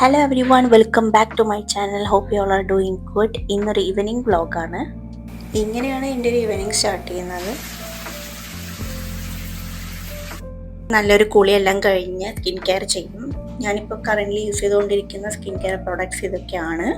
Hello everyone, welcome back to my channel. Hope you all are doing good. ഇന്നൊരു evening വ്ളോഗാണ്. ഇങ്ങനെയാണ് എൻ്റെ ഒരു ഈവനിങ് സ്റ്റാർട്ട് ചെയ്യുന്നത്. നല്ലൊരു കുളിയെല്ലാം കഴിഞ്ഞ് സ്കിൻ കെയർ ചെയ്യും. ഞാനിപ്പോൾ കറൻ്റ്ലി യൂസ് ചെയ്തുകൊണ്ടിരിക്കുന്ന സ്കിൻ കെയർ പ്രോഡക്ട്സ് ഇതൊക്കെയാണ്.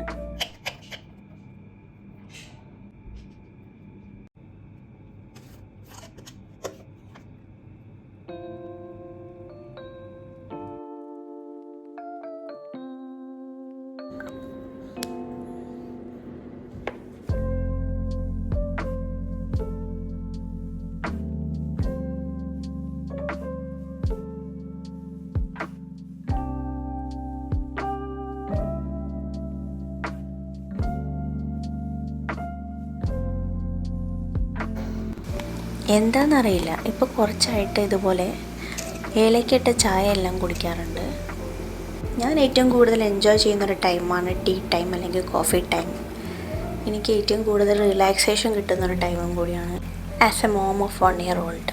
എന്താണെന്നറിയില്ല, ഇപ്പോൾ കുറച്ചായിട്ട് ഇതുപോലെ ഏലക്കയിട്ട ചായ എല്ലാം കുടിക്കാറുണ്ട്. ഞാൻ ഏറ്റവും കൂടുതൽ എൻജോയ് ചെയ്യുന്നൊരു ടൈമാണ് ടീ ടൈം അല്ലെങ്കിൽ കോഫി ടൈം. എനിക്ക് ഏറ്റവും കൂടുതൽ റിലാക്സേഷൻ കിട്ടുന്നൊരു ടൈമും കൂടിയാണ് as A mom of 1 year old.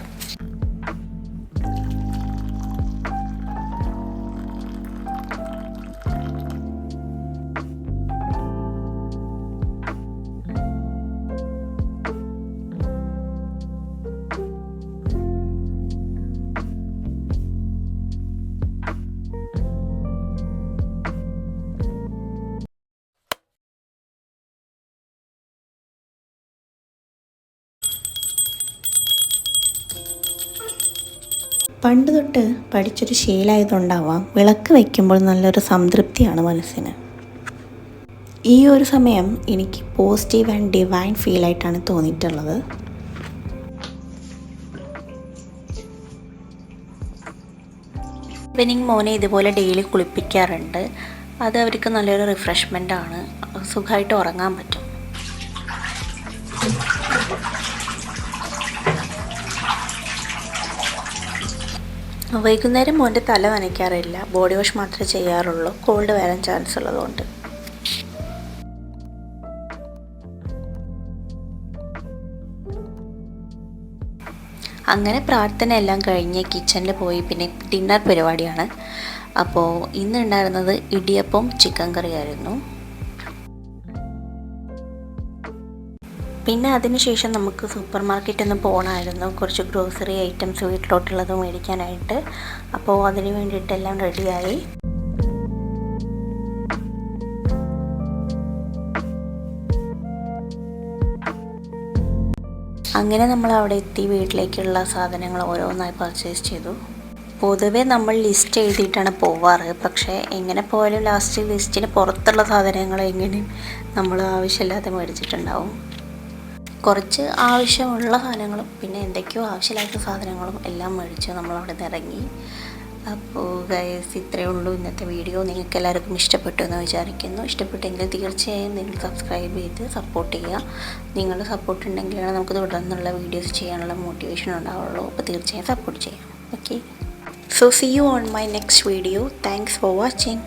പണ്ട് തൊട്ട് പഠിച്ചൊരു ശീലമായതുകൊണ്ടാവാം, വിളക്ക് വയ്ക്കുമ്പോൾ നല്ലൊരു സംതൃപ്തിയാണ് മനസ്സിന്. ഈ ഒരു സമയം എനിക്ക് പോസിറ്റീവ് ആൻഡ് ഡിവൈൻ ഫീലായിട്ടാണ് തോന്നിയിട്ടുള്ളത്. ഈവനിങ് മോനെ ഇതുപോലെ ഡെയിലി കുളിപ്പിക്കാറുണ്ട്. അത് അവർക്ക് നല്ലൊരു റിഫ്രഷ്മെൻ്റ് ആണ്. സുഖമായിട്ട് ഉറങ്ങാൻ പറ്റും. വൈകുന്നേരം മോൻ്റെ തല നനയ്ക്കാറില്ല, ബോഡി വാഷ് മാത്രമേ ചെയ്യാറുള്ളൂ, കോൾഡ് വരാൻ ചാൻസ് ഉള്ളതുകൊണ്ട്. അങ്ങനെ പ്രാർത്ഥന എല്ലാം കഴിഞ്ഞ് കിച്ചണിൽ പോയി പിന്നെ ഡിന്നർ പരിപാടിയാണ്. അപ്പോൾ ഇന്നുണ്ടായിരുന്നത് ഇടിയപ്പം ചിക്കൻ കറിയായിരുന്നു. പിന്നെ അതിനുശേഷം നമുക്ക് സൂപ്പർ മാർക്കറ്റിൽ നിന്ന് പോകണമായിരുന്നു, കുറച്ച് ഗ്രോസറി ഐറ്റംസ് വീട്ടിലോട്ടുള്ളത് മേടിക്കാനായിട്ട്. അപ്പോൾ അതിന് വേണ്ടിയിട്ടെല്ലാം റെഡിയായി. അങ്ങനെ നമ്മൾ അവിടെ എത്തി വീട്ടിലേക്കുള്ള സാധനങ്ങൾ ഓരോന്നായി പർച്ചേസ് ചെയ്തു. പൊതുവേ നമ്മൾ ലിസ്റ്റ് എഴുതിയിട്ടാണ് പോവാറ്, പക്ഷേ എങ്ങനെ പോയാലും ലാസ്റ്റ് ലിസ്റ്റിന് പുറത്തുള്ള സാധനങ്ങൾ എങ്ങനെയും നമ്മൾ ആവശ്യമില്ലാതെ മേടിച്ചിട്ടുണ്ടാവും. കുറച്ച് ആവശ്യമുള്ള സാധനങ്ങളും പിന്നെ എന്തൊക്കെയോ ആവശ്യമില്ലാത്ത സാധനങ്ങളും എല്ലാം മേടിച്ച് നമ്മളവിടെ നിന്ന് ഇറങ്ങി. അപ്പോൾ ഗൈസ്, ഇത്രയേ ഉള്ളൂ ഇന്നത്തെ വീഡിയോ. നിങ്ങൾക്ക് എല്ലാവർക്കും ഇഷ്ടപ്പെട്ടു എന്ന് വിചാരിക്കുന്നു. ഇഷ്ടപ്പെട്ടെങ്കിൽ തീർച്ചയായും നിങ്ങൾ സബ്സ്ക്രൈബ് ചെയ്ത് സപ്പോർട്ട് ചെയ്യുക. നിങ്ങളുടെ സപ്പോർട്ട് ഉണ്ടെങ്കിലാണ് നമുക്ക് തുടർന്നുള്ള വീഡിയോസ് ചെയ്യാനുള്ള മോട്ടിവേഷൻ ഉണ്ടാവുള്ളൂ. അപ്പോൾ തീർച്ചയായും സപ്പോർട്ട് ചെയ്യാം. Okay, so see you on my next video. Thanks for watching.